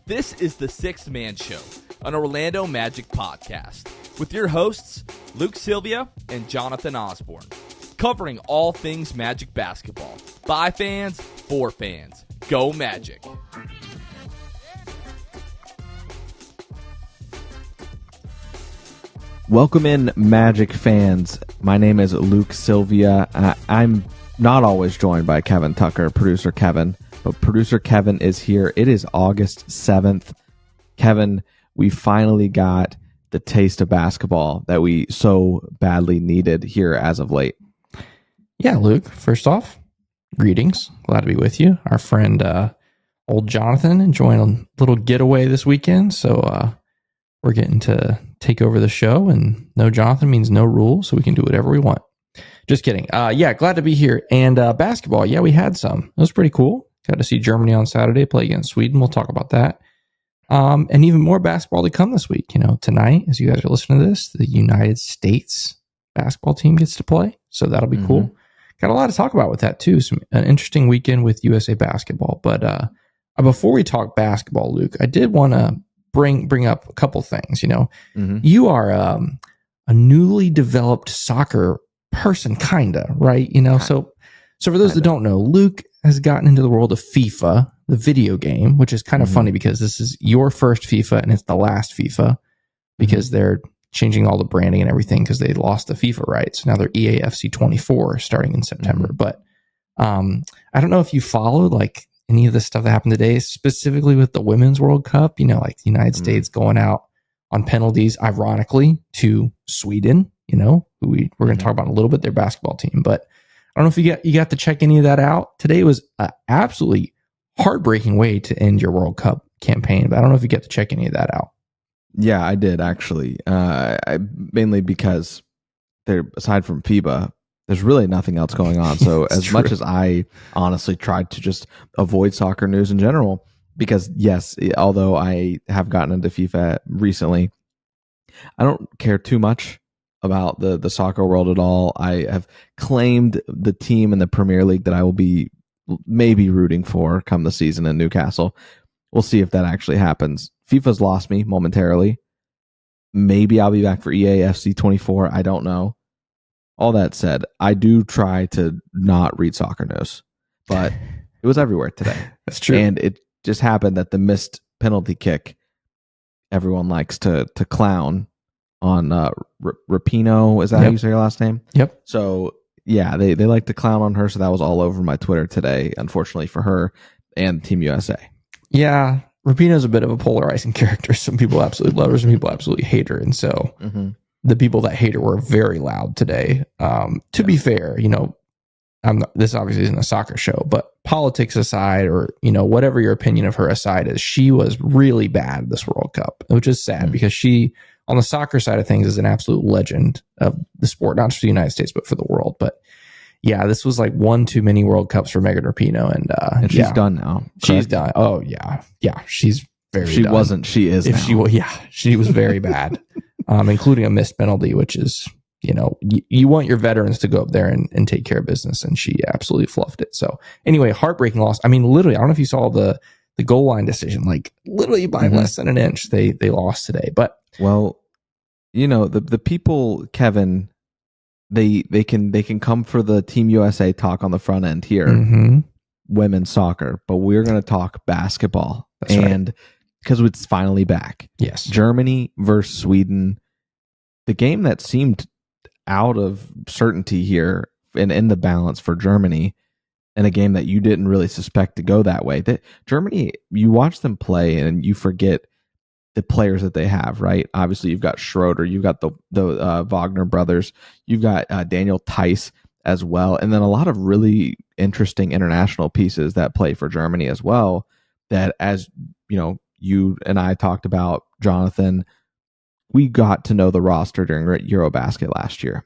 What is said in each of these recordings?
This is the Sixth Man Show, an Orlando Magic podcast, with your hosts, Luke Sylvia and Jonathan Osborne, covering all things Magic basketball. By fans, for fans. Go Magic. Welcome in, Magic fans. My name is Luke Sylvia. I'm not always joined by Kevin Tucker, producer Kevin, but producer Kevin is here. It is August 7th. Kevin, we finally got the taste of basketball that we so badly needed here as of late. Yeah, Luke, first off, greetings. Glad to be with you. Our friend, old Jonathan, enjoying a little getaway this weekend. So we're getting to take over the show, and no Jonathan means no rules, so we can do whatever we want. Just kidding. Yeah, glad to be here. And basketball, yeah, we had some. It was pretty cool. Got to see Germany on Saturday play against Sweden. We'll talk about that. And even more basketball to come this week. You know, tonight, as you guys are listening to this, the United States basketball team gets to play. So that'll be cool. Got a lot to talk about with that, too. An interesting weekend with USA basketball. But before we talk basketball, Luke, I did want to bring up a couple things. You know, you are a newly developed soccer person, kind of, right? You know, so for those that don't know, Luke has gotten into the world of FIFA, the video game, which is kind of funny because this is your first FIFA and it's the last FIFA because they're changing all the branding and everything because they lost the FIFA rights. Now they're EAFC 24 starting in September. But I don't know if you followed like any of the stuff that happened today, specifically with the Women's World Cup, you know, like the United States going out on penalties, ironically, to Sweden, you know, who we're going to talk about in a little bit, their basketball team. But I don't know if you got to check any of that out. Today was an absolutely heartbreaking way to end your World Cup campaign, but I don't know if you get to check any of that out. Yeah, I did actually. Mainly because aside from FIBA, there's really nothing else going on. So as much as I honestly tried to just avoid soccer news in general, because yes, although I have gotten into FIFA recently, I don't care too much about the soccer world at all. I have claimed the team in the Premier League that I will be maybe rooting for come the season in Newcastle. We'll see if that actually happens. FIFA's lost me momentarily. Maybe I'll be back for EAFC 24. I don't know. All that said, I do try to not read soccer news, but it was everywhere today. That's true. And it just happened that the missed penalty kick, everyone likes to clown on Rapinoe. Is that how you say your last name? Yep. So yeah, they like to clown on her. So that was all over my Twitter today, unfortunately for her and Team USA. Yeah. Rapinoe's a bit of a polarizing character. Some people absolutely love her, some people absolutely hate her. And so the people that hate her were very loud today. To be fair, you know, this obviously isn't a soccer show, but politics aside, or, you know, whatever your opinion of her aside is, she was really bad this World Cup, which is sad because she, on the soccer side of things, is an absolute legend of the sport, not just the United States, but for the world. But yeah, this was like one too many World Cups for Megan Rapinoe. And she's done now. Correct? She's done. Oh yeah. Yeah. She's very She done. wasn't, she is If now. she was very bad, including a missed penalty, which is, you know, you want your veterans to go up there and take care of business. And she absolutely fluffed it. So anyway, heartbreaking loss. I mean, literally, I don't know if you saw the goal line decision, like literally by less than an inch, they lost today. But well, you know, the people, Kevin, they can come for the Team USA talk on the front end here, women's soccer, but we're going to talk basketball. That's and because it's finally back. Yes. Germany versus Sweden, the game that seemed out of certainty here and in the balance for Germany, and a game that you didn't really suspect to go that way. That Germany, you watch them play and you forget the players that they have, right? Obviously, you've got Schroeder, you've got the Wagner brothers, you've got Daniel Tice as well, and then a lot of really interesting international pieces that play for Germany as well. That, as you know, you and I talked about, Jonathan, we got to know the roster during Eurobasket last year.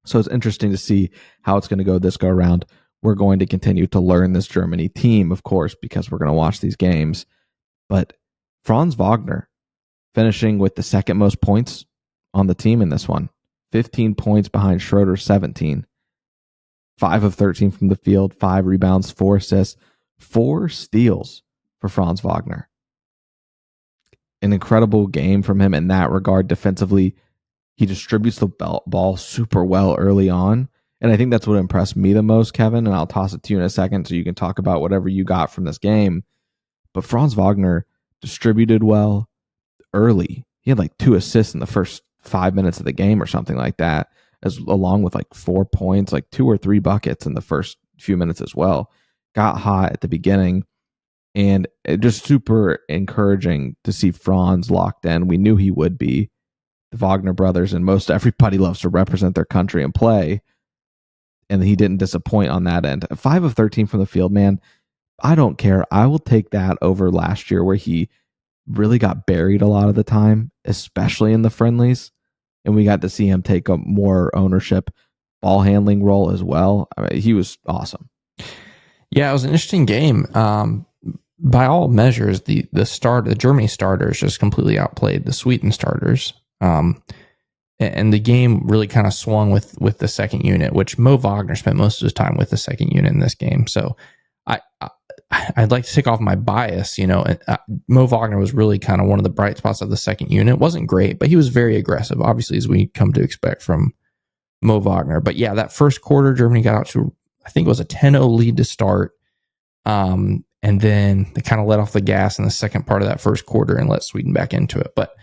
So it's interesting to see how it's going to go this go around. We're going to continue to learn this Germany team, of course, because we're going to watch these games. But Franz Wagner finishing with the second most points on the team in this one. 15 points behind Schroeder, 17. 5 of 13 from the field, 5 rebounds, 4 assists, 4 steals for Franz Wagner. an incredible game from him in that regard. Defensively, he distributes the ball super well early on. And I think that's what impressed me the most, Kevin. And I'll toss it to you in a second so you can talk about whatever you got from this game. But Franz Wagner distributed well early. He had like 2 assists in the first 5 minutes of the game or something like that, along with like 4 points, like 2 or 3 buckets in the first few minutes as well. Got hot at the beginning. And it just super encouraging to see Franz locked in. We knew he would be. The Wagner brothers and most everybody loves to represent their country and play. And he didn't disappoint on that end. 5 of 13 from the field, man. I don't care. I will take that over last year where he really got buried a lot of the time, especially in the friendlies. And we got to see him take a more ownership ball handling role as well. I mean, he was awesome. Yeah, it was an interesting game. By all measures, the Germany starters just completely outplayed the Sweden starters. And the game really kind of swung with the second unit, which Mo Wagner spent most of his time with the second unit in this game. So I'd like to take off my bias. Mo Wagner was really kind of one of the bright spots of the second unit. Wasn't great, but he was very aggressive, obviously, as we come to expect from Mo Wagner. But yeah, that first quarter, Germany got out to, I think it was a 10-0 lead to start. And then they kind of let off the gas in the second part of that first quarter and let Sweden back into it. But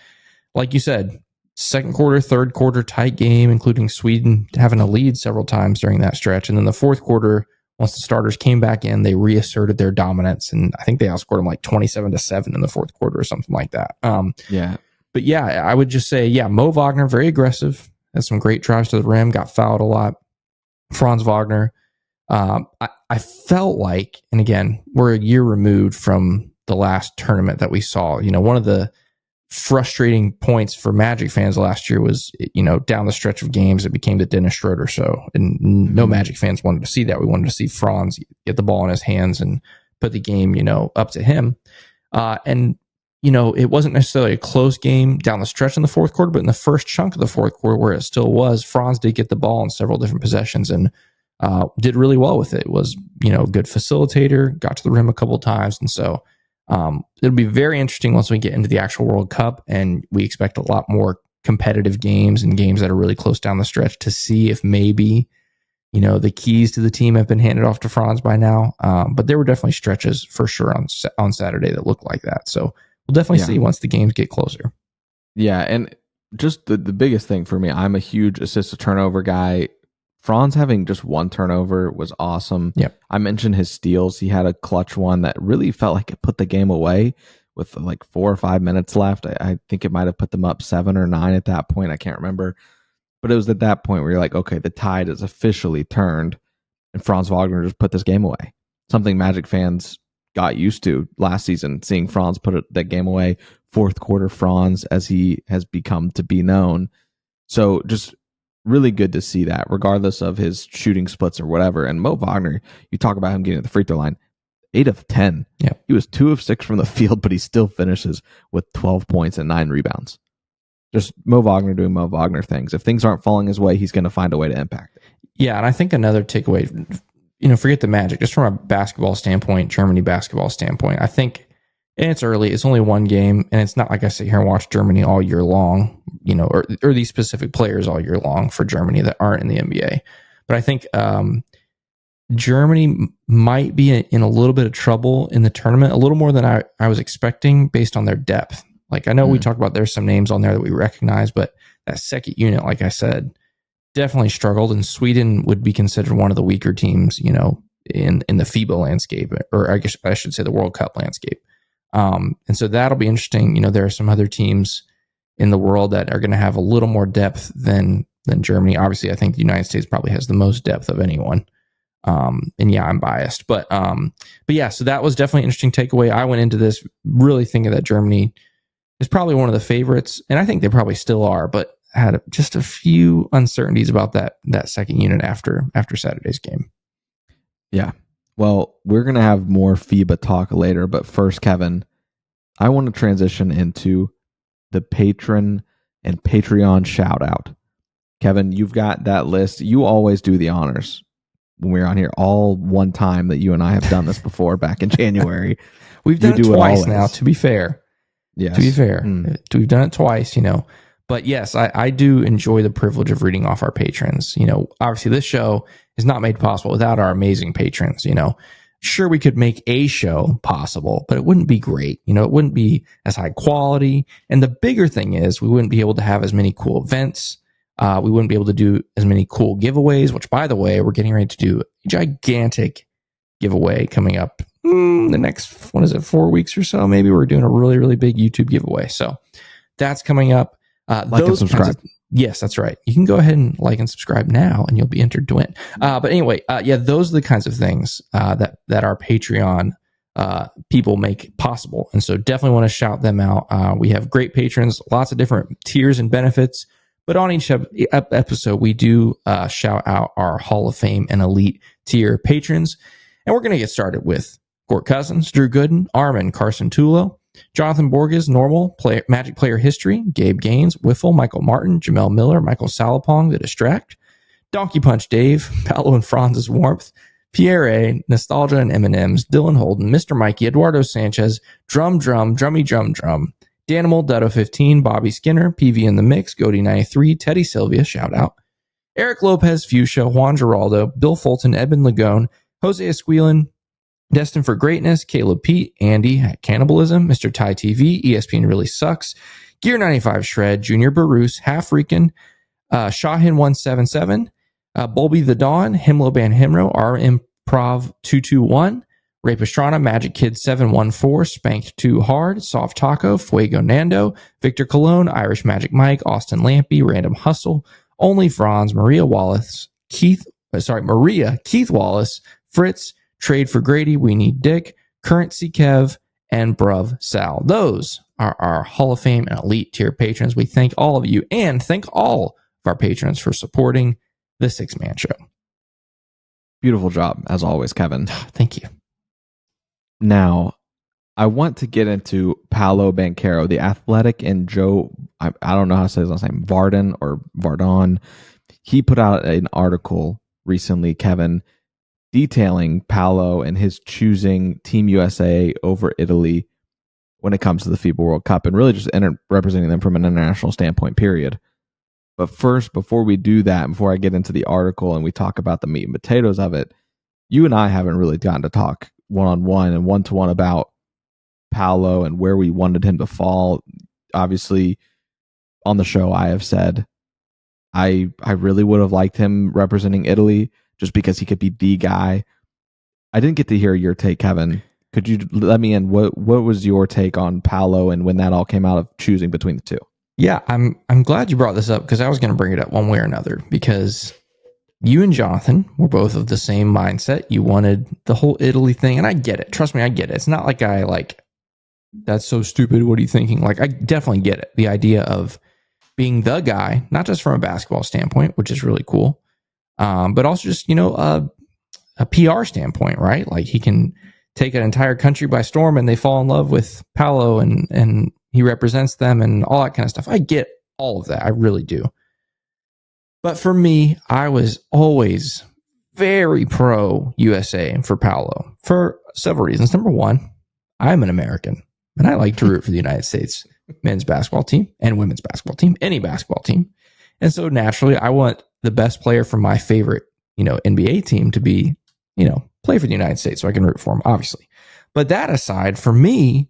like you said, second quarter, third quarter, tight game, including Sweden having a lead several times during that stretch. And then the fourth quarter, once the starters came back in, they reasserted their dominance. And I think they outscored them like 27-7 in the fourth quarter or something like that. Yeah. But yeah, I would just say, yeah, Mo Wagner, very aggressive, had some great drives to the rim, got fouled a lot. Franz Wagner, I felt like, and again, we're a year removed from the last tournament that we saw. One of the frustrating points for Magic fans last year was, down the stretch of games, it became the Dennis Schroeder show. And no Magic fans wanted to see that. We wanted to see Franz get the ball in his hands and put the game, up to him. And it wasn't necessarily a close game down the stretch in the fourth quarter, but in the first chunk of the fourth quarter where it still was, Franz did get the ball in several different possessions and did really well with it. Was, a good facilitator, got to the rim a couple of times. And so it'll be very interesting once we get into the actual World Cup, and we expect a lot more competitive games and games that are really close down the stretch to see if maybe, the keys to the team have been handed off to Franz by now. But there were definitely stretches for sure on Saturday that looked like that. So we'll definitely see once the games get closer. Yeah. And just the biggest thing for me, I'm a huge assist to turnover guy. Franz having just one turnover was awesome. Yep. I mentioned his steals. He had a clutch one that really felt like it put the game away with like 4 or 5 minutes left. I think it might have put them up 7 or 9 at that point. I can't remember. But it was at that point where you're like, okay, the tide is officially turned, and Franz Wagner just put this game away. Something Magic fans got used to last season, seeing Franz put that game away. Fourth quarter Franz, as he has become to be known. So just really good to see that, regardless of his shooting splits or whatever. And Mo Wagner, you talk about him getting at the free throw line, 8 of 10. Yeah. He was 2 of 6 from the field, but he still finishes with 12 points and 9 rebounds. Just Mo Wagner doing Mo Wagner things. If things aren't falling his way, he's going to find a way to impact it. Yeah, and I think another takeaway, forget the Magic, just from a basketball standpoint, Germany basketball standpoint, I think, and it's early, it's only one game, and it's not like I sit here and watch Germany all year long, or these specific players all year long for Germany that aren't in the NBA. But I think Germany might be in a little bit of trouble in the tournament, a little more than I was expecting based on their depth. Like, I know we talked about there's some names on there that we recognize, but that second unit, like I said, definitely struggled, and Sweden would be considered one of the weaker teams, in the FIBA landscape, or I guess I should say the World Cup landscape. And so that'll be interesting. There are some other teams in the world that are going to have a little more depth than Germany. Obviously, I think the United States probably has the most depth of anyone. And yeah, I'm biased, but yeah, so that was definitely an interesting takeaway. I went into this really thinking that Germany is probably one of the favorites, and I think they probably still are, but had just a few uncertainties about that second unit after Saturday's game. Yeah. Well, we're going to have more FIBA talk later, but first, Kevin, I want to transition into the patron and Patreon shoutout. Kevin, you've got that list. You always do the honors when we're on here, all one time that you and I have done this before back in January. We've done it twice now, to be fair. Yes. To be fair, we've done it twice, But yes, I do enjoy the privilege of reading off our patrons. Obviously this show is not made possible without our amazing patrons. Sure, we could make a show possible, but it wouldn't be great. It wouldn't be as high quality. And the bigger thing is we wouldn't be able to have as many cool events. We wouldn't be able to do as many cool giveaways, which, by the way, we're getting ready to do a gigantic giveaway coming up the next, 4 weeks or so. Maybe we're doing a really, really big YouTube giveaway. So that's coming up. Like and subscribe. Yes, that's right. You can go ahead and like and subscribe now and you'll be entered to win. But anyway, those are the kinds of things that our Patreon people make possible. And so definitely want to shout them out. We have great patrons, lots of different tiers and benefits. But on each episode, we do shout out our Hall of Fame and Elite tier patrons. And we're going to get started with Gort Cousins, Drew Gooden, Armin, Carson Tulo, Jonathan Borges, Normal, Magic Player History, Gabe Gaines, Wiffle, Michael Martin, Jamel Miller, Michael Salapong, The Distract, Donkey Punch Dave, Paolo and Franz's Warmth, Pierre A, Nostalgia and M&M's, Dylan Holden, Mr. Mikey, Eduardo Sanchez, Drummy Drum, Danimal, Dutto 15, Bobby Skinner, PV in the Mix, Goody 93, Teddy Sylvia, shout out, Eric Lopez, Fuchsia, Juan Giraldo, Bill Fulton, Edmund Lagone, Jose Esquilin, Destined for Greatness, Caleb Pete, Andy, Cannibalism, Mr. Ty TV, ESPN Really Sucks, Gear 95 Shred, Junior Barus, Half Freakin', Shahin 177, Bulby the Dawn, Himlo Ban Himro, R Improv 221, Ray Pastrana, Magic Kid 714, Spanked Too Hard, Soft Taco, Fuego Nando, Victor Cologne, Irish Magic Mike, Austin Lampy, Random Hustle, Only Franz, Maria, Keith Wallace, Fritz, Trade for Grady, We Need Dick, Currency Kev, and Bruv Sal. Those are our Hall of Fame and Elite tier patrons. We thank all of you and thank all of our patrons for supporting the Six Man Show. Beautiful job, as always, Kevin. Thank you. Now, I want to get into Paolo Banchero, the Athletic, and Joe, I don't know how to say his last name, Vardon. He put out an article recently, Kevin, detailing Paolo and his choosing Team USA over Italy when it comes to the FIBA World Cup, and really just representing them from an international standpoint, period. But first, before we do that, before I get into the article and we talk about the meat and potatoes of it, you and I haven't really gotten to talk one-on-one and one-to-one about Paolo and where we wanted him to fall. Obviously, on the show, I have said I really would have liked him representing Italy just because he could be the guy. I didn't get to hear your take, Kevin. Could you let me in? What was your take on Paolo and when that all came out of choosing between the two? Yeah, I'm glad you brought this up because I was going to bring it up one way or another because you and Jonathan were both of the same mindset. You wanted the whole Italy thing, and I get it. Trust me, I get it. It's not like that's so stupid. What are you thinking? Like, I definitely get it. The idea of being the guy, not just from a basketball standpoint, which is really cool, but also just, a PR standpoint, right? Like, he can take an entire country by storm and they fall in love with Paolo and he represents them and all that kind of stuff. I get all of that. I really do. But for me, I was always very pro USA for Paolo for several reasons. Number one, I'm an American and I like to root for the United States men's basketball team and women's basketball team, any basketball team. And so naturally, I want the best player from my favorite, NBA team to be, play for the United States so I can root for him, obviously. But that aside, for me,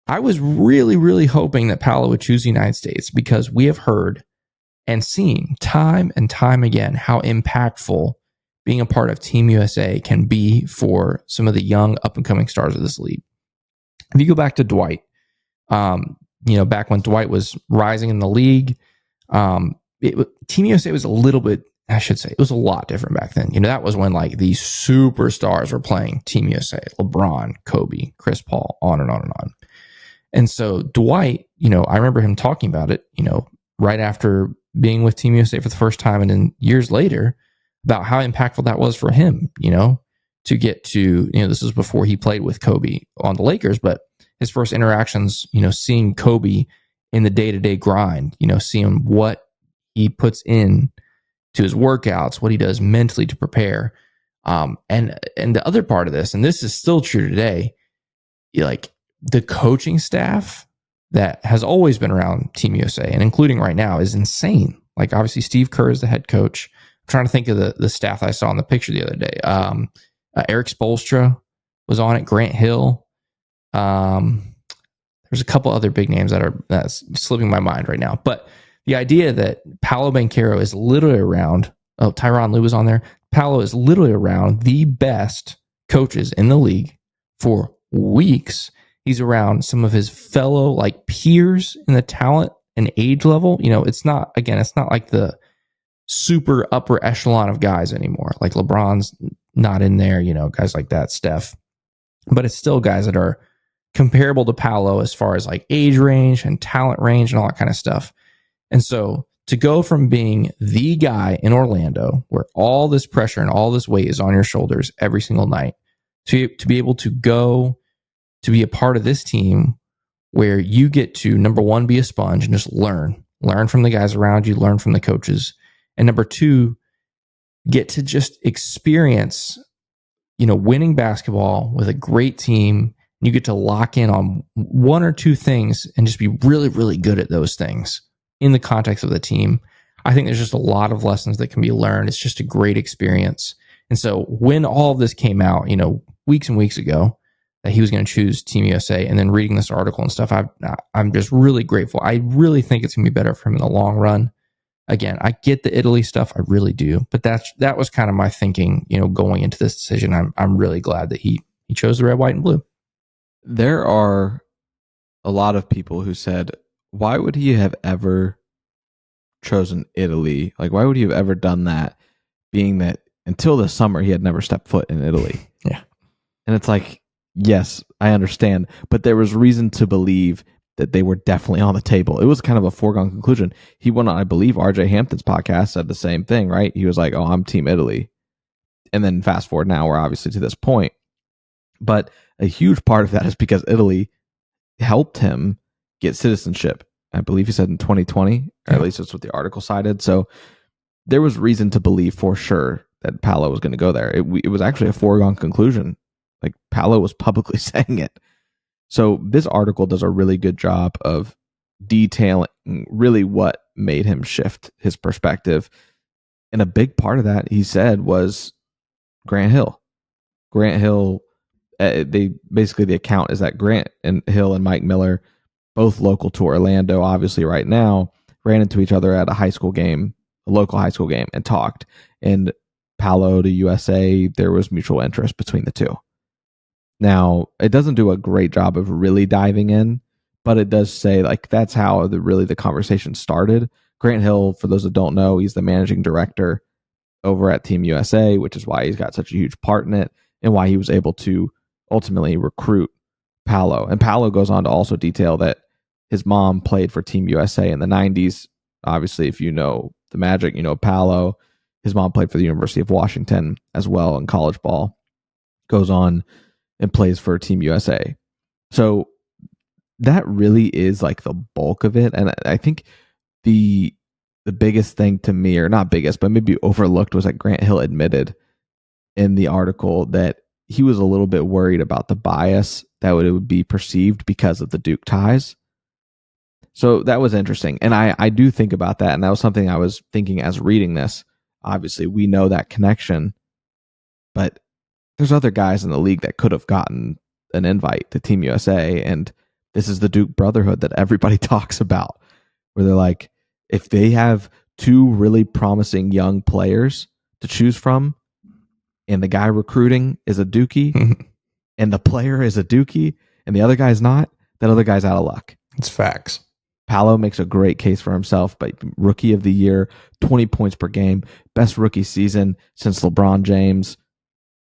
I was really, really hoping that Paolo would choose the United States because we have heard and seen time and time again how impactful being a part of Team USA can be for some of the young up-and-coming stars of this league. If you go back to Dwight, back when Dwight was rising in the league, Team USA was a little bit, I should say, it was a lot different back then. That was when these superstars were playing Team USA, LeBron, Kobe, Chris Paul, on and on and on. And so Dwight, I remember him talking about it, right after being with Team USA for the first time and then years later about how impactful that was for him, to get to, this was before he played with Kobe on the Lakers, but his first interactions, seeing Kobe in the day-to-day grind, seeing what he puts in to his workouts, what he does mentally to prepare. And the other part of this, and this is still true today, the coaching staff that has always been around Team USA and including right now is insane. Like obviously Steve Kerr is the head coach. I'm trying to think of the staff I saw in the picture the other day. Eric Spoelstra was on it. Grant Hill. There's a couple other big names that's slipping my mind right now. But the idea that Paolo Banchero is literally around, Tyronn Lue was on there. Paolo is literally around the best coaches in the league for weeks. He's around some of his fellow like peers in the talent and age level. It's not like the super upper echelon of guys anymore. Like LeBron's not in there, guys like that, Steph. But it's still guys that are comparable to Paolo as far as like age range and talent range and all that kind of stuff. And so to go from being the guy in Orlando where all this pressure and all this weight is on your shoulders every single night to be able to go to be a part of this team where you get to, number one, be a sponge and just learn from the guys around you, learn from the coaches. And number two, get to just experience, winning basketball with a great team. You get to lock in on one or two things and just be really, really good at those things in the context of the team. I think there's just a lot of lessons that can be learned. It's just a great experience. And so when all of this came out, weeks and weeks ago, that he was going to choose Team USA, and then reading this article and stuff, I'm just really grateful. I really think it's going to be better for him in the long run. Again, I get the Italy stuff, I really do, but that was kind of my thinking, going into this decision. I'm really glad that he chose the red, white, and blue. There are a lot of people who said, why would he have ever chosen Italy? Like, why would he have ever done that, being that until this summer he had never stepped foot in Italy? Yeah. And it's like, yes, I understand, but there was reason to believe that they were definitely on the table. It was kind of a foregone conclusion. He went on, I believe, RJ Hampton's podcast, said the same thing, right? He was like, oh, I'm Team Italy. And then fast forward now, we're obviously to this point. But a huge part of that is because Italy helped him get citizenship. I believe he said in 2020, or at least that's what the article cited. So there was reason to believe for sure that Paolo was going to go there. It was actually a foregone conclusion. Like Paolo was publicly saying it. So this article does a really good job of detailing really what made him shift his perspective. And a big part of that, he said, was Grant Hill. Grant Hill, the account is that Grant and Hill and Mike Miller, both local to Orlando, obviously right now, ran into each other at a local high school game, and talked. And Paolo to USA, there was mutual interest between the two. Now, it doesn't do a great job of really diving in, but it does say like that's how the conversation started. Grant Hill, for those that don't know, he's the managing director over at Team USA, which is why he's got such a huge part in it and why he was able to ultimately recruit Paolo. And Paolo goes on to also detail that his mom played for Team USA in the 90s. Obviously, if you know the Magic, you know Paolo. His mom played for the University of Washington as well in college ball. Goes on and plays for Team USA. So that really is like the bulk of it. And I think the biggest thing to me, or not biggest, but maybe overlooked, was that Grant Hill admitted in the article that he was a little bit worried about the bias that it would be perceived because of the Duke ties. So that was interesting. And I do think about that. And that was something I was thinking as reading this. Obviously, we know that connection, but there's other guys in the league that could have gotten an invite to Team USA. And this is the Duke brotherhood that everybody talks about, where they're like, if they have two really promising young players to choose from, and the guy recruiting is a Dookie, and the player is a Dookie, and the other guy's not, that other guy's out of luck. It's facts. Paolo makes a great case for himself, but rookie of the year, 20 points per game, best rookie season since LeBron James.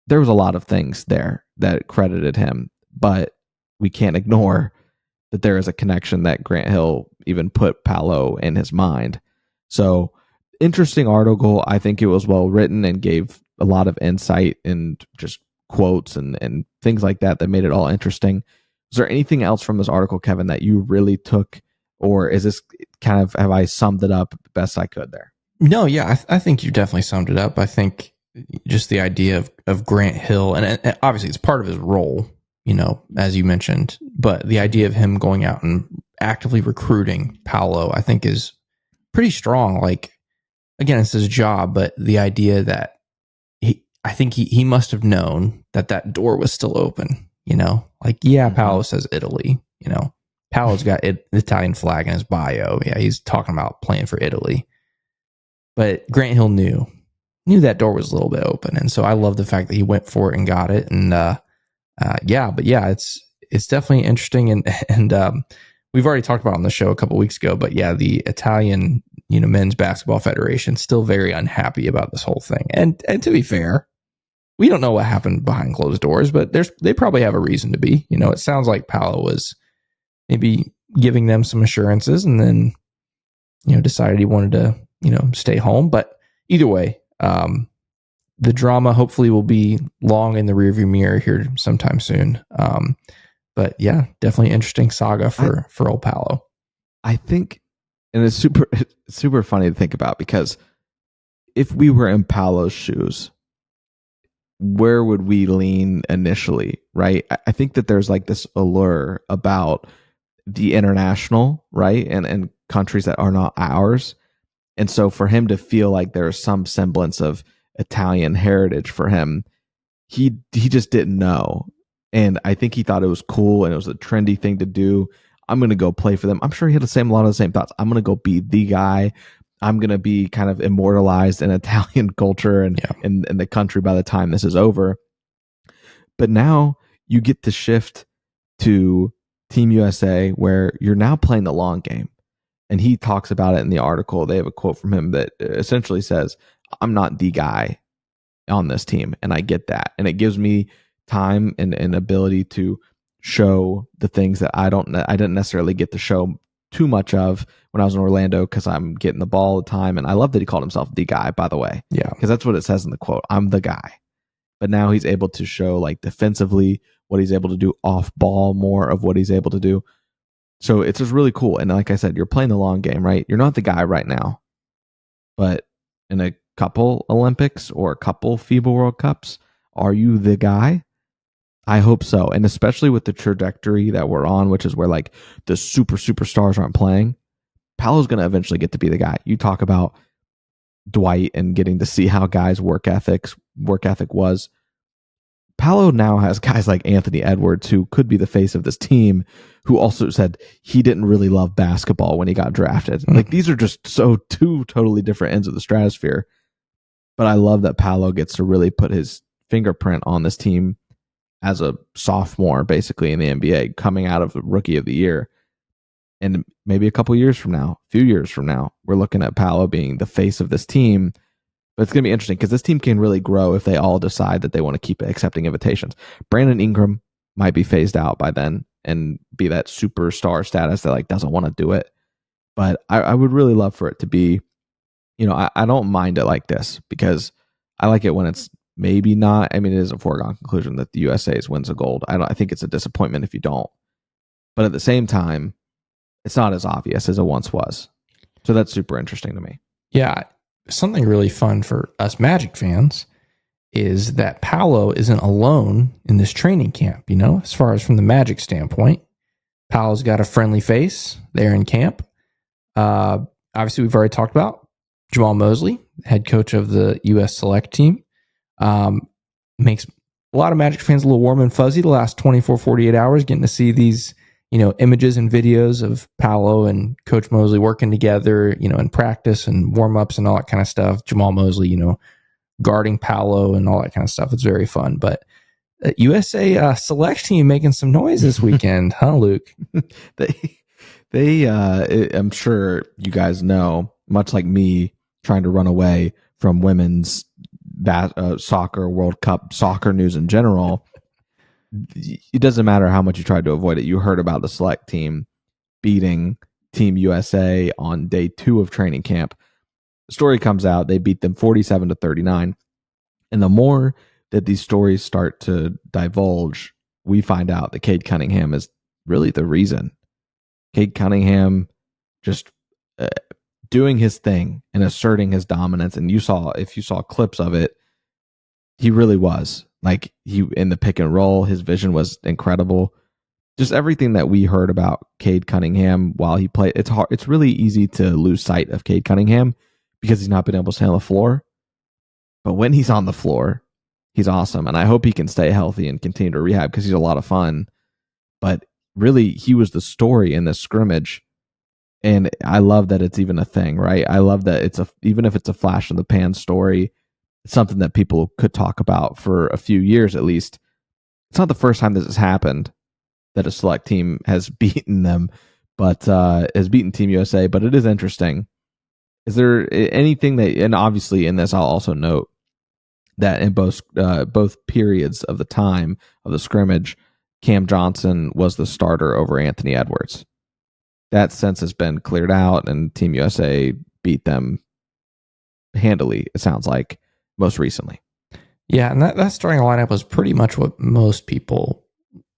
There was a lot of things there that credited him, but we can't ignore that there is a connection that Grant Hill even put Paolo in his mind. So interesting article. I think it was well written and gave a lot of insight and just quotes and things like that made it all interesting. Is there anything else from this article, Kevin, that you really took, or is this kind of, have I summed it up best I could there? No, yeah, I think you definitely summed it up. I think just the idea of Grant Hill, and obviously it's part of his role, as you mentioned, but the idea of him going out and actively recruiting Paolo, I think is pretty strong. Like, again, it's his job, but the idea that I think he must have known that door was still open, like, yeah, Paolo says Italy, Paolo's got the Italian flag in his bio. Yeah. He's talking about playing for Italy, but Grant Hill knew that door was a little bit open. And so I love the fact that he went for it and got it. And, it's definitely interesting. And we've already talked about it on the show a couple weeks ago, but yeah, the Italian, men's basketball federation still very unhappy about this whole thing. And to be fair, we don't know what happened behind closed doors, but they probably have a reason to be. It sounds like Paolo was maybe giving them some assurances and then, decided he wanted to, stay home. But either way, the drama hopefully will be long in the rearview mirror here sometime soon. But yeah, definitely interesting saga for old Paolo. I think, and it's super funny to think about, because if we were in Paolo's shoes, where would we lean initially, right? I think that there's like this allure about the international, right? And countries that are not ours. And so for him to feel like there's some semblance of Italian heritage for him, he just didn't know. And I think he thought it was cool and it was a trendy thing to do. I'm going to go play for them. I'm sure he had a lot of the same thoughts. I'm going to go be the guy. I'm going to be kind of immortalized in Italian culture and in the country by the time this is over. But now you get to shift to Team USA, where you're now playing the long game. And he talks about it in the article. They have a quote from him that essentially says, I'm not the guy on this team. And I get that. And it gives me time and ability to show the things that I didn't necessarily get to show too much of when I was in Orlando, because I'm getting the ball all the time. And I love that he called himself the guy, by the way. Yeah. Because that's what it says in the quote. I'm the guy. But now he's able to show, like, defensively what he's able to do, off ball more of what he's able to do. So it's just really cool. And like I said, you're playing the long game, right? You're not the guy right now. But in a couple Olympics or a couple FIBA World Cups, are you the guy? I hope so. And especially with the trajectory that we're on, which is where like the superstars aren't playing, Paolo's going to eventually get to be the guy. You talk about Dwight and getting to see how guys' work ethic was. Paolo now has guys like Anthony Edwards, who could be the face of this team, who also said he didn't really love basketball when he got drafted. Like, these are just two totally different ends of the stratosphere. But I love that Paolo gets to really put his fingerprint on this team as a sophomore, basically, in the NBA, coming out of the Rookie of the Year. And maybe a few years from now, we're looking at Paolo being the face of this team. But it's going to be interesting because this team can really grow if they all decide that they want to keep accepting invitations. Brandon Ingram might be phased out by then and be that superstar status that like doesn't want to do it. But I would really love for it to be, I don't mind it like this, because I like it when it's maybe not. I mean, it is a foregone conclusion that the USA wins a gold. I think it's a disappointment if you don't. But at the same time, it's not as obvious as it once was. So that's super interesting to me. Yeah. Something really fun for us Magic fans is that Paolo isn't alone in this training camp, as far as from the Magic standpoint. Paolo's got a friendly face there in camp. Obviously, we've already talked about Jamal Mosley, head coach of the U.S. Select team. Makes a lot of Magic fans a little warm and fuzzy the last 24, 48 hours, getting to see these images and videos of Paolo and Coach Mosley working together, in practice and warm-ups and all that kind of stuff. Jamal Mosley, guarding Paolo and all that kind of stuff. It's very fun. But USA Select team making some noise this weekend, huh, Luke? I'm sure you guys know, much like me trying to run away from women's soccer, World Cup, soccer news in general, it doesn't matter how much you tried to avoid it. You heard about the Select team beating Team USA on day 2 of training camp. The story comes out, they beat them 47-39. And the more that these stories start to divulge, we find out that Cade Cunningham is really the reason. Cade Cunningham just doing his thing and asserting his dominance. And if you saw clips of it, he really was. Like, he in the pick and roll, his vision was incredible. just everything that we heard about Cade Cunningham while he played. It's hard. It's really easy to lose sight of Cade Cunningham because he's not been able to stay on the floor. But when he's on the floor, he's awesome. And I hope he can stay healthy and continue to rehab because he's a lot of fun. But really, he was the story in this scrimmage. And I love that it's even a thing, right? I love that even if it's a flash in the pan story, it's something that people could talk about for a few years at least. It's not the first time this has happened that a select team has beaten them, but has beaten Team USA. But it is interesting. Is there anything that, and obviously in this, I'll also note that in both periods of the time of the scrimmage, Cam Johnson was the starter over Anthony Edwards. That sense has been cleared out, and Team USA beat them handily, it sounds like, most recently. Yeah, and that starting lineup was pretty much what most people,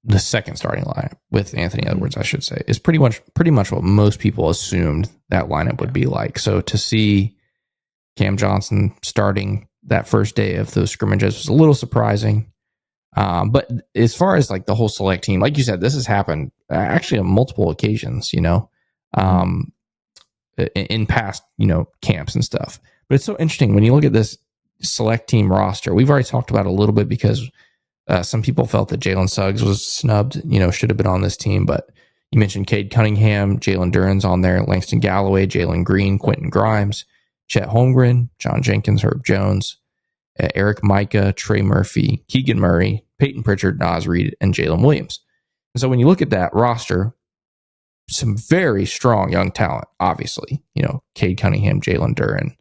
the second starting lineup with Anthony Edwards, I should say, is pretty much what most people assumed that lineup would be like. So to see Cam Johnson starting that first day of those scrimmages was a little surprising. But as far as like the whole select team, like you said, this has happened actually on multiple occasions, in past, camps and stuff. But it's so interesting when you look at this select team roster. We've already talked about it a little bit because some people felt that Jalen Suggs was snubbed, should have been on this team. But you mentioned Cade Cunningham, Jalen Duren's on there, Langston Galloway, Jalen Green, Quentin Grimes, Chet Holmgren, John Jenkins, Herb Jones, Eric Micah, Trey Murphy, Keegan Murray, Peyton Pritchard, Naz Reid, and Jalen Williams. And so when you look at that roster, some very strong young talent, obviously. Cade Cunningham, Jalen Duren,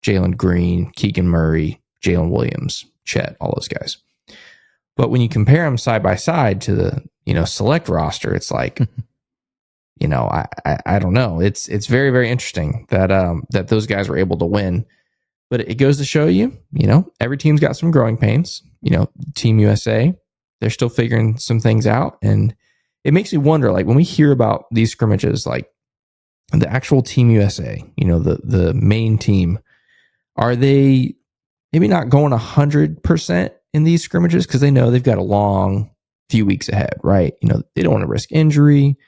Jalen Green, Keegan Murray, Jalen Williams, Chet, all those guys. But when you compare them side by side to the, select roster, it's like, I don't know. It's very, very interesting that those guys were able to win. But it goes to show you, every team's got some growing pains. Team USA, they're still figuring some things out. And it makes me wonder, like when we hear about these scrimmages, like the actual Team USA, the main team, are they maybe not going 100% in these scrimmages because they know they've got a long few weeks ahead, right? They don't want to risk injury.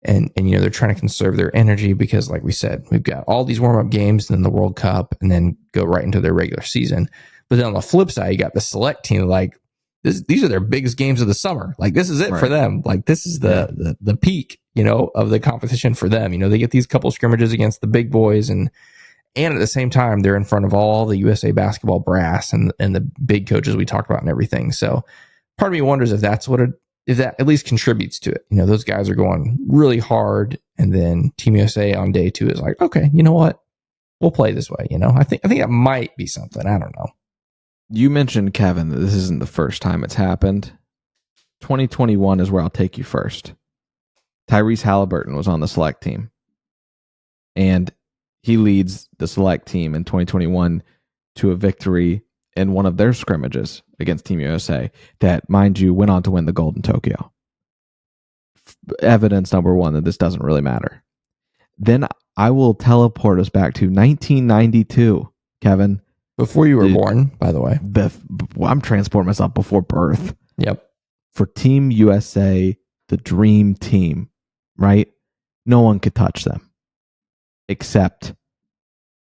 And they're trying to conserve their energy because, like we said, we've got all these warm-up games and then the World Cup and then go right into their regular season. But then on the flip side, you got the select team, like these are their biggest games of the summer. Like this is it for them. Like this is the peak, of the competition for them. They get these couple scrimmages against the big boys and at the same time, they're in front of all the USA basketball brass and the big coaches we talked about and everything. So part of me wonders if if that at least contributes to it. Those guys are going really hard, and then Team USA on day 2 is like, okay, you know what? We'll play this way. I think that might be something. I don't know. You mentioned, Kevin, that this isn't the first time it's happened. 2021 is where I'll take you first. Tyrese Halliburton was on the select team, and he leads the select team in 2021 to a victory in one of their scrimmages against Team USA that, mind you, went on to win the gold in Tokyo. Evidence number one that this doesn't really matter. Then I will teleport us back to 1992, Kevin. Before you were born, by the way. I'm transporting myself before birth. Yep. For Team USA, the dream team, right? No one could touch them except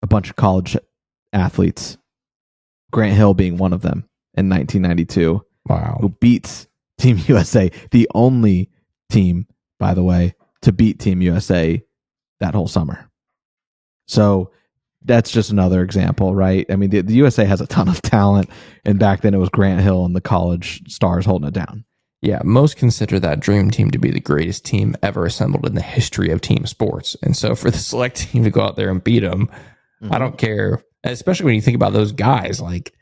a bunch of college athletes. Grant Hill being one of them in 1992. Wow. Who beats Team USA, the only team, by the way, to beat Team USA that whole summer. So that's just another example, right? I mean, the USA has a ton of talent, and back then it was Grant Hill and the college stars holding it down. Yeah, most consider that dream team to be the greatest team ever assembled in the history of team sports. And so for the select team to go out there and beat them, I don't care. Especially when you think about those guys, like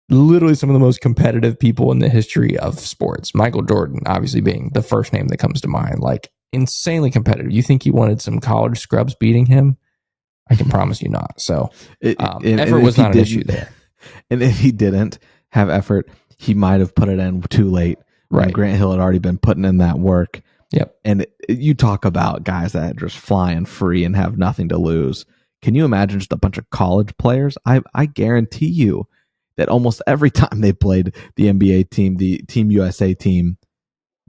literally some of the most competitive people in the history of sports. Michael Jordan, obviously being the first name that comes to mind, like insanely competitive. You think he wanted some college scrubs beating him? I can promise you not. So effort was not an issue there. And if he didn't have effort, he might have put it in too late. Right. Grant Hill had already been putting in that work. Yep. And you talk about guys that are just flying free and have nothing to lose. Can you imagine just a bunch of college players? I guarantee you that almost every time they played the NBA team, the Team USA team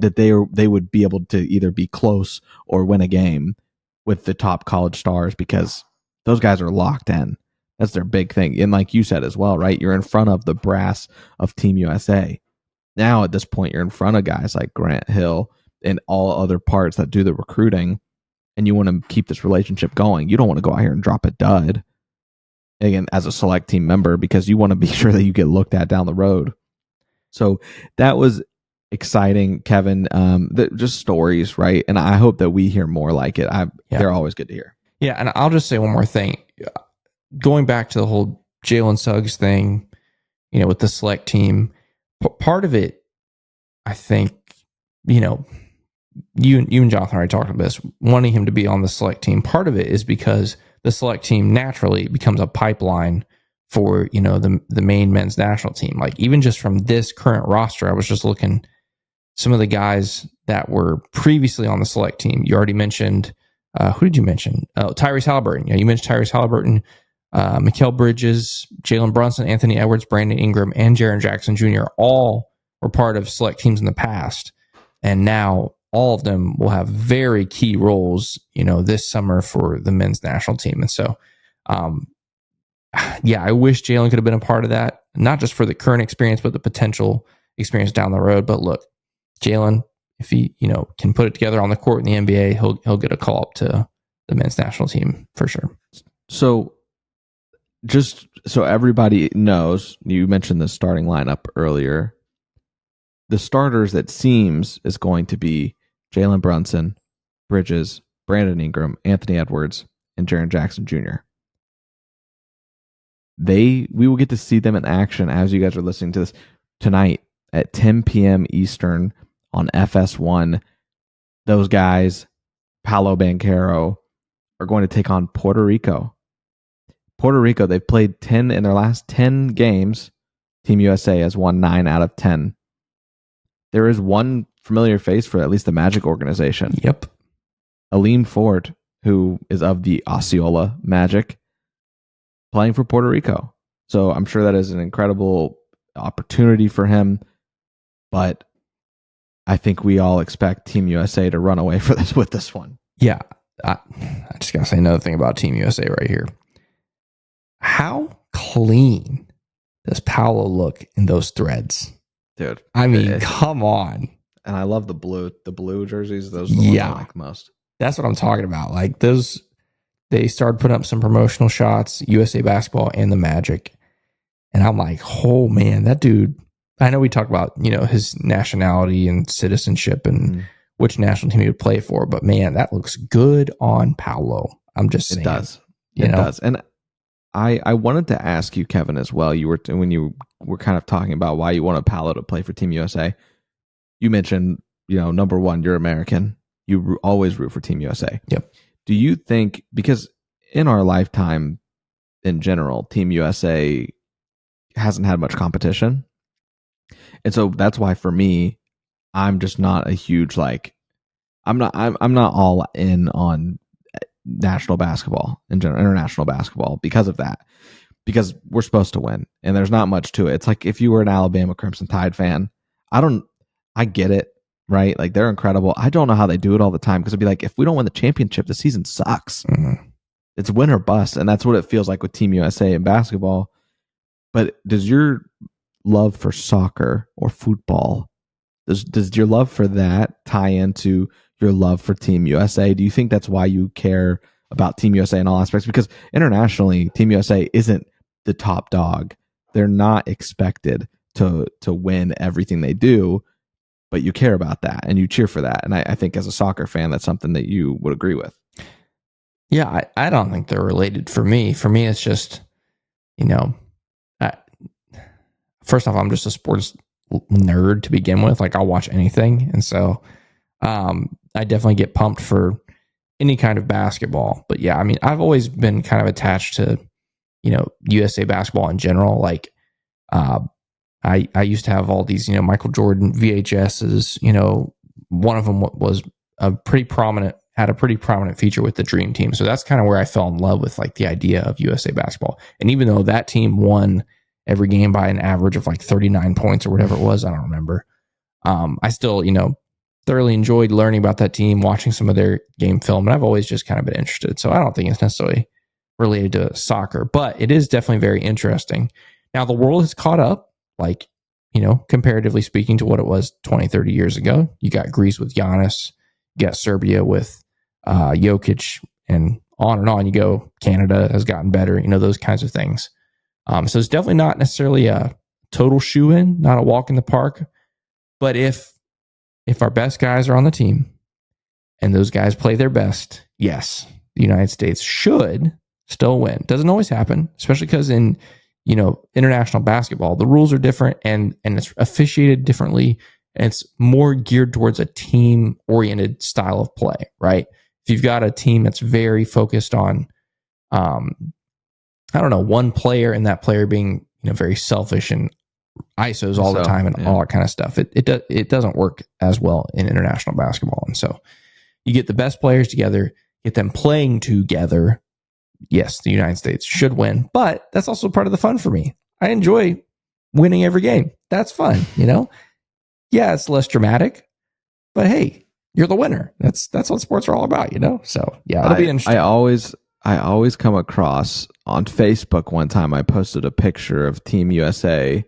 that they would be able to either be close or win a game with the top college stars, because those guys are locked in. That's their big thing. And like you said as well, right? You're in front of the brass of Team USA. Now at this point, you're in front of guys like Grant Hill and all other parts that do the recruiting, and you want to keep this relationship going. You don't want to go out here and drop a dud, again, as a select team member, because you want to be sure that you get looked at down the road. So that was exciting, Kevin. Just stories, right? And I hope that we hear more like it. They're always good to hear. Yeah, and I'll just say one more thing. Going back to the whole Jalen Suggs thing, with the select team, part of it, I think, you and Jonathan already talked about this, wanting him to be on the select team. Part of it is because the select team naturally becomes a pipeline for, the main men's national team. Like, even just from this current roster, I was just looking some of the guys that were previously on the select team. You already mentioned, who did you mention? Oh, Tyrese Halliburton. Yeah, you mentioned Tyrese Halliburton, Mikal Bridges, Jalen Brunson, Anthony Edwards, Brandon Ingram, and Jaren Jackson Jr. all were part of select teams in the past. And now all of them will have very key roles, this summer for the men's national team. And so, I wish Jalen could have been a part of that, not just for the current experience, but the potential experience down the road. But look, Jalen, if he, can put it together on the court in the NBA, he'll get a call up to the men's national team for sure. So just so everybody knows, you mentioned the starting lineup earlier. The starters, that seems, is going to be Jalen Brunson, Bridges, Brandon Ingram, Anthony Edwards, and Jaren Jackson Jr. We will get to see them in action as you guys are listening to this tonight at 10 p.m. Eastern on FS1. Those guys, Paolo Banchero, are going to take on Puerto Rico. Puerto Rico, they've played 10 in their last 10 games. Team USA has won 9 out of 10. There is one familiar face for at least the Magic organization. Yep. Aleem Ford, who is of the Osceola Magic, playing for Puerto Rico. So I'm sure that is an incredible opportunity for him. But I think we all expect Team USA to run away with this one. Yeah. I just got to say another thing about Team USA right here. How clean does Paolo look in those threads? Dude. I mean, come on. And I love the blue jerseys. Those are the ones I like most. That's what I'm talking about. Like, those, they started putting up some promotional shots, USA Basketball and the Magic. And I'm like, oh man, that dude, I know we talked about, his nationality and citizenship and which national team he would play for, but man, that looks good on Paolo. I'm just saying. It does. It does. And I wanted to ask you, Kevin, as well. When you were kind of talking about why you wanted Paolo to play for Team USA, you mentioned, number one, you're American. You always root for Team USA. Yep. Do you think, because in our lifetime, in general, Team USA hasn't had much competition, and so that's why for me, I'm just not a huge I'm not all in on national basketball in general, international basketball, because of that. Because we're supposed to win, and there's not much to it. It's like if you were an Alabama Crimson Tide fan, I get it, right? Like, they're incredible. I don't know how they do it all the time, because it'd be like, if we don't win the championship, the season sucks. Mm-hmm. It's win or bust, and that's what it feels like with Team USA in basketball. But does your love for soccer or football, does your love for that tie into your love for Team USA? Do you think that's why you care about Team USA in all aspects? Because internationally, Team USA isn't the top dog. They're not expected to win everything they do, but you care about that and you cheer for that. And I think as a soccer fan, that's something that you would agree with. Yeah, I don't think they're related for me. For me, it's just, first off, I'm just a sports nerd to begin with. Like, I'll watch anything. And so I definitely get pumped for any kind of basketball. But yeah, I mean, I've always been kind of attached to, USA basketball in general. Like, I used to have all these, Michael Jordan VHSs, one of them was had a pretty prominent feature with the Dream Team. So that's kind of where I fell in love with like the idea of USA basketball. And even though that team won every game by an average of like 39 points or whatever it was, I don't remember. I still, thoroughly enjoyed learning about that team, watching some of their game film, and I've always just kind of been interested. So I don't think it's necessarily related to soccer, but it is definitely very interesting. Now, the world has caught up, like, comparatively speaking to what it was 20, 30 years ago. You got Greece with Giannis, you got Serbia with Jokic, and on you go. Canada has gotten better, those kinds of things. So it's definitely not necessarily a total shoe-in, not a walk in the park. But if our best guys are on the team and those guys play their best, yes, the United States should still win. Doesn't always happen, especially because in international basketball, the rules are different and it's officiated differently, and it's more geared towards a team-oriented style of play, right? If you've got a team that's very focused on, one player, and that player being very selfish and ISOs all the time and all that kind of stuff, it doesn't work as well in international basketball. And so you get the best players together, get them playing together. Yes, the United States should win, but that's also part of the fun for me. I enjoy winning every game. That's fun, Yeah, it's less dramatic, but hey, you're the winner. That's what sports are all about, So yeah, it'll be interesting. I always come across on Facebook. One time I posted a picture of Team USA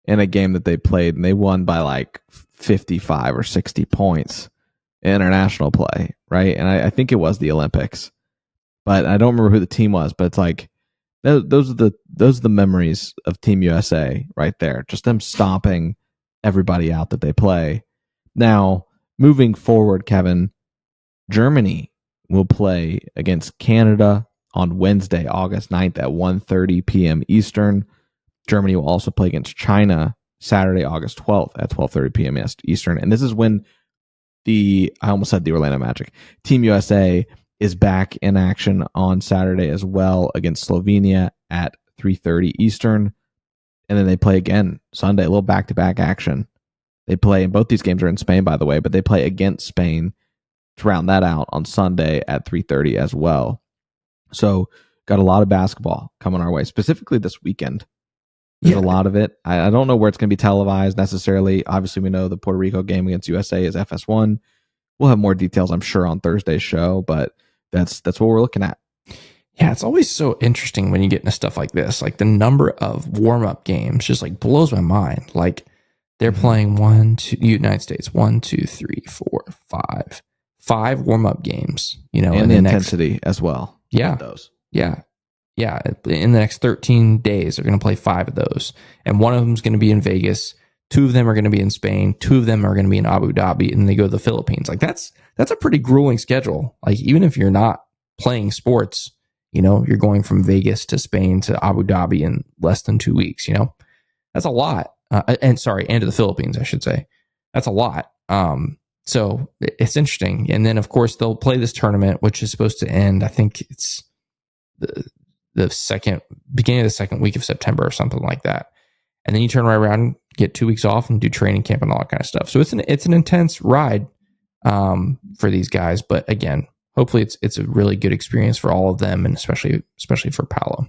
in a game that they played, and they won by like 55 or 60 points in international play, right? And I think it was the Olympics, but I don't remember who the team was. But it's like those are the memories of Team USA right there. Just them stomping everybody out that they play. Now, moving forward, Kevin, Germany will play against Canada on Wednesday, August 9th at 1:30 p.m. Eastern. Germany will also play against China Saturday, August 12th at 12:30 p.m. Eastern. And this is when I almost said the Orlando Magic, Team USA is back in action on Saturday as well against Slovenia at 3:30 Eastern. And then they play again Sunday, a little back-to-back action. They play, and both these games are in Spain, by the way, but they play against Spain to round that out on Sunday at 3:30 as well. So got a lot of basketball coming our way, specifically this weekend. There's a lot of it. I don't know where it's going to be televised necessarily. Obviously, we know the Puerto Rico game against USA is FS1. We'll have more details, I'm sure, on Thursday's show, but that's what we're looking at. Yeah, it's always so interesting when you get into stuff like this. Like the number of warm-up games just like blows my mind. Like they're playing United States, 1, 2, 3, 4, 5 warm-up games, and the intensity as well. Yeah. Those. Yeah. Yeah. In the next 13 days, they're going to play 5 of those. And one of them is going to be in Vegas. 2 of them are going to be in Spain. 2 of them are going to be in Abu Dhabi, and they go to the Philippines. Like that's a pretty grueling schedule. Like even if you're not playing sports, you're going from Vegas to Spain to Abu Dhabi in less than 2 weeks, that's a lot. And to the Philippines, I should say. That's a lot. So it's interesting. And then, of course, they'll play this tournament, which is supposed to end, I think it's the beginning of the second week of September or something like that. And then you turn right around, get 2 weeks off, and do training camp and all that kind of stuff. So it's an intense ride for these guys. But again, hopefully it's a really good experience for all of them, and especially for Paolo.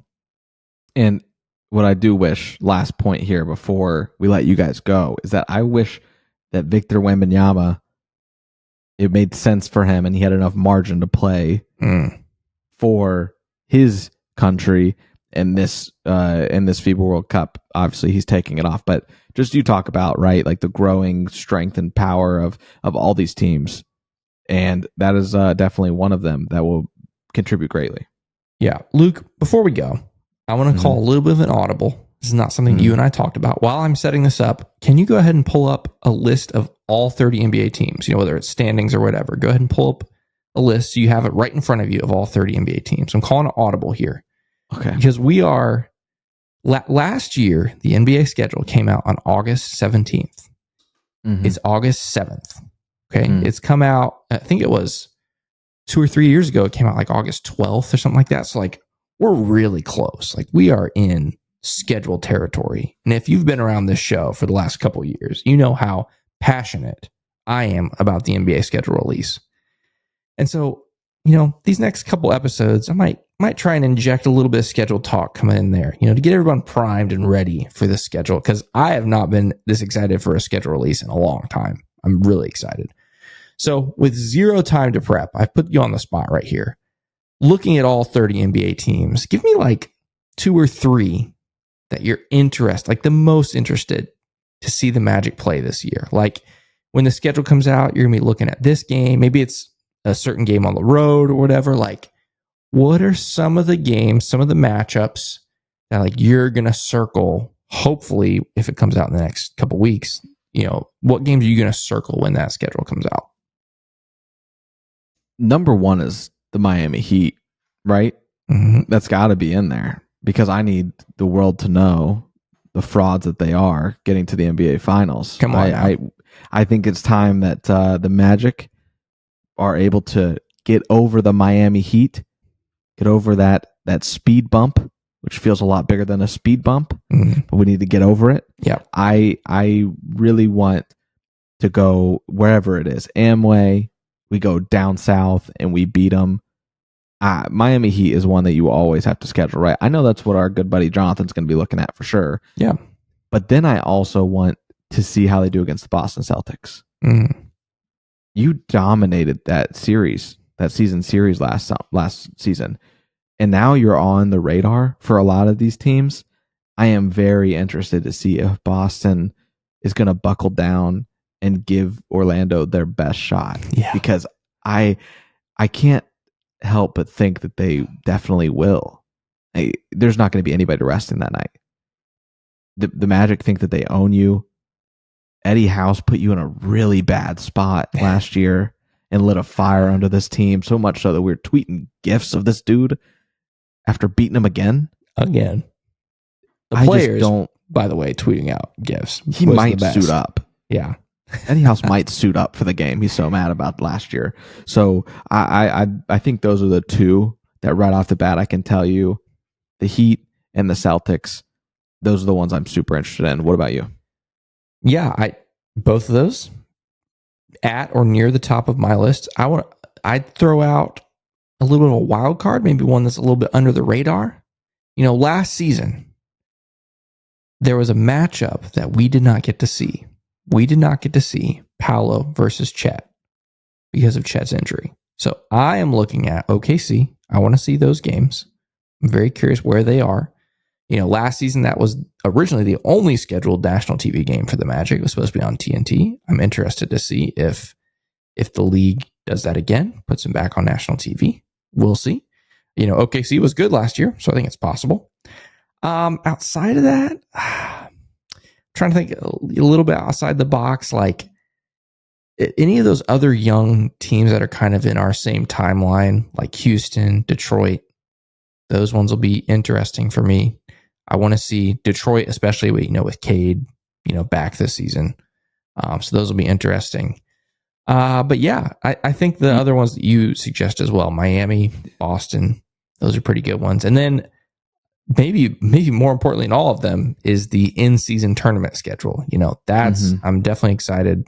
And what I do wish, last point here before we let you guys go, is that I wish that Victor Wembanyama, it made sense for him and he had enough margin to play for his country in this FIBA World Cup. Obviously, he's taking it off, but just you talk about, right, like the growing strength and power of all these teams, and that is definitely one of them that will contribute greatly. Yeah, Luke, before we go, I want to call a little bit of an audible. This is not something you and I talked about. While I'm setting this up, can you go ahead and pull up a list of all 30 NBA teams, whether it's standings or whatever? Go ahead and pull up a list so you have it right in front of you of all 30 NBA teams. I'm calling it audible here. Okay. Because we are, last year, the NBA schedule came out on August 17th. It's August 7th. Okay. It's come out, I think it was 2 or 3 years ago. It came out like August 12th or something like that. So like, we're really close. Like we are in schedule territory. And if you've been around this show for the last couple of years, you know how passionate I am about the NBA schedule release. And so, these next couple episodes, I might try and inject a little bit of schedule talk coming in there, to get everyone primed and ready for the schedule. Because I have not been this excited for a schedule release in a long time. I'm really excited. So with zero time to prep, I've put you on the spot right here. Looking at all 30 NBA teams, give me like 2 or 3 that you're interested, like the most interested to see the Magic play this year. Like when the schedule comes out, you're going to be looking at this game. Maybe it's a certain game on the road or whatever. Like, what are some of the games, some of the matchups that like you're going to circle? Hopefully, if it comes out in the next couple weeks, what games are you going to circle when that schedule comes out? Number 1 is the Miami Heat, right? Mm-hmm. That's got to be in there because I need the world to know the frauds that they are getting to the NBA Finals. Come on, I think it's time that the Magic are able to get over the Miami Heat, get over that speed bump, which feels a lot bigger than a speed bump, but we need to get over it. Yeah, I really want to go wherever it is. Amway, we go down south and we beat them. Miami Heat is one that you always have to schedule, right? I know that's what our good buddy Jonathan's going to be looking at for sure. Yeah. But then I also want to see how they do against the Boston Celtics. You dominated that season series last season. And now you're on the radar for a lot of these teams. I am very interested to see if Boston is going to buckle down and give Orlando their best shot. Yeah. Because I can't help but think that they definitely will. There's not going to be anybody resting that night. The Magic think that they own you. Eddie House put you in a really bad spot last year and lit a fire under this team, so much so that we were tweeting GIFs of this dude after beating him again. The players, by the way, tweeting out GIFs. He might suit up. Yeah. Eddie House might suit up for the game. He's so mad about last year. So I think those are the 2 that right off the bat I can tell you. The Heat and the Celtics, those are the ones I'm super interested in. What about you? Yeah, both of those at or near the top of my list. I'd throw out a little bit of a wild card, maybe one that's a little bit under the radar. Last season there was a matchup that we did not get to see. We did not get to see Paolo versus Chet because of Chet's injury. So I am looking at OKC. I want to see those games. I'm very curious where they are. Last season, that was originally the only scheduled national TV game for the Magic. It was supposed to be on TNT. I'm interested to see if the league does that again, puts them back on national TV. We'll see. OKC was good last year, so I think it's possible. Outside of that, trying to think a little bit outside the box, like any of those other young teams that are kind of in our same timeline, like Houston, Detroit, those ones will be interesting for me. I want to see Detroit, especially with Cade, back this season. So those will be interesting. But yeah, I think the other ones that you suggest as well, Miami, Boston, those are pretty good ones. And then maybe more importantly in all of them is the in-season tournament schedule. I'm definitely excited.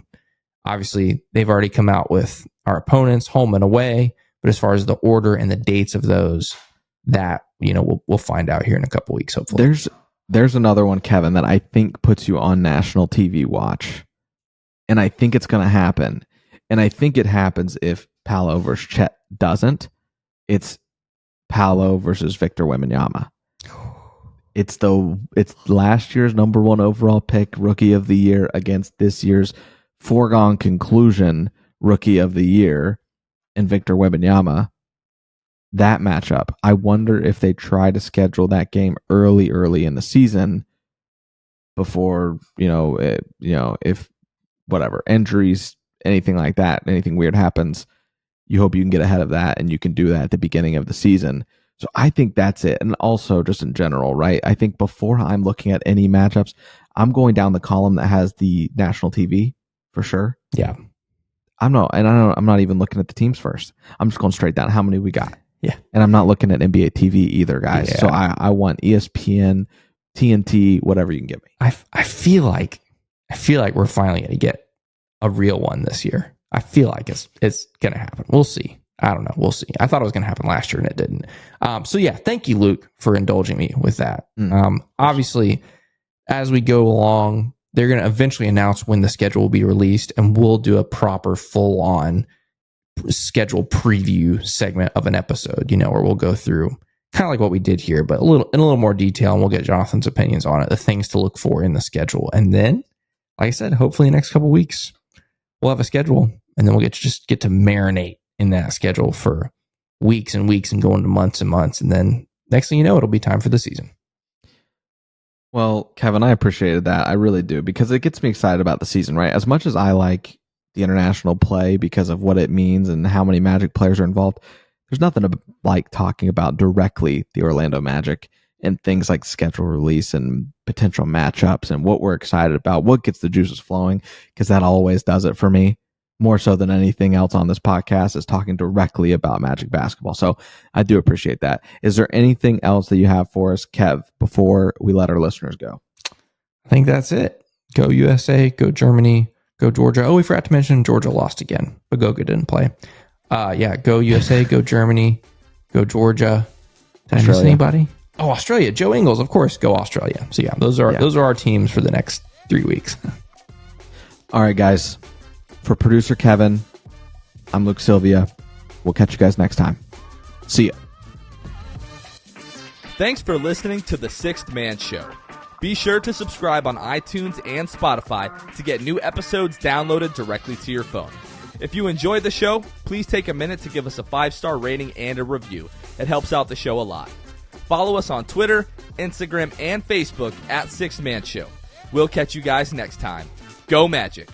Obviously, they've already come out with our opponents, home and away. But as far as the order and the dates of those, that we'll find out here in a couple weeks, hopefully. There's another one, Kevin, that I think puts you on national TV watch, and I think it's going to happen. And I think it happens if Paolo versus Chet doesn't. It's Paolo versus Victor Wembanyama. It's last year's number 1 overall pick, rookie of the year, against this year's foregone conclusion rookie of the year, and Victor Wembanyama. That matchup, I wonder if they try to schedule that game early in the season before, if whatever, injuries, anything like that, anything weird happens, you hope you can get ahead of that and you can do that at the beginning of the season. So I think that's it. And also just in general, right? I think before I'm looking at any matchups, I'm going down the column that has the national TV for sure. Yeah. I'm not even looking at the teams first. I'm just going straight down how many we got. Yeah. And I'm not looking at NBA TV either, guys. Yeah. So I want ESPN, TNT, whatever you can give me. I feel like we're finally going to get a real one this year. I feel like it's going to happen. We'll see. I don't know. We'll see. I thought it was going to happen last year and it didn't. So yeah, thank you, Luke, for indulging me with that. Obviously, as we go along, they're going to eventually announce when the schedule will be released, and we'll do a proper full-on schedule preview segment of an episode, where we'll go through kind of like what we did here, but in a little more detail, and we'll get Jonathan's opinions on it, the things to look for in the schedule. And then, like I said, hopefully the next couple of weeks, we'll have a schedule, and then we'll get to marinate in that schedule for weeks and weeks and go into months and months. And then next thing you know, it'll be time for the season. Well, Kevin, I appreciated that. I really do, because it gets me excited about the season, right? As much as I like the international play because of what it means and how many Magic players are involved, there's nothing like talking about directly the Orlando Magic and things like schedule release and potential matchups and what we're excited about, what gets the juices flowing, because that always does it for me. More so than anything else on this podcast is talking directly about Magic basketball. So I do appreciate that. Is there anything else that you have for us, Kev, before we let our listeners go? I think that's it. Go USA, go Germany, go Georgia. Oh, we forgot to mention Georgia lost again, but Goga didn't play. Go USA, go Germany, go Georgia. Did I miss anybody? Oh, Australia. Joe Ingles, of course, go Australia. So those are our teams for the next 3 weeks. All right, guys. For producer Kevin, I'm Luke Sylvia. We'll catch you guys next time. See ya. Thanks for listening to The Sixth Man Show. Be sure to subscribe on iTunes and Spotify to get new episodes downloaded directly to your phone. If you enjoyed the show, please take a minute to give us a 5-star rating and a review. It helps out the show a lot. Follow us on Twitter, Instagram, and Facebook at Sixth Man Show. We'll catch you guys next time. Go Magic!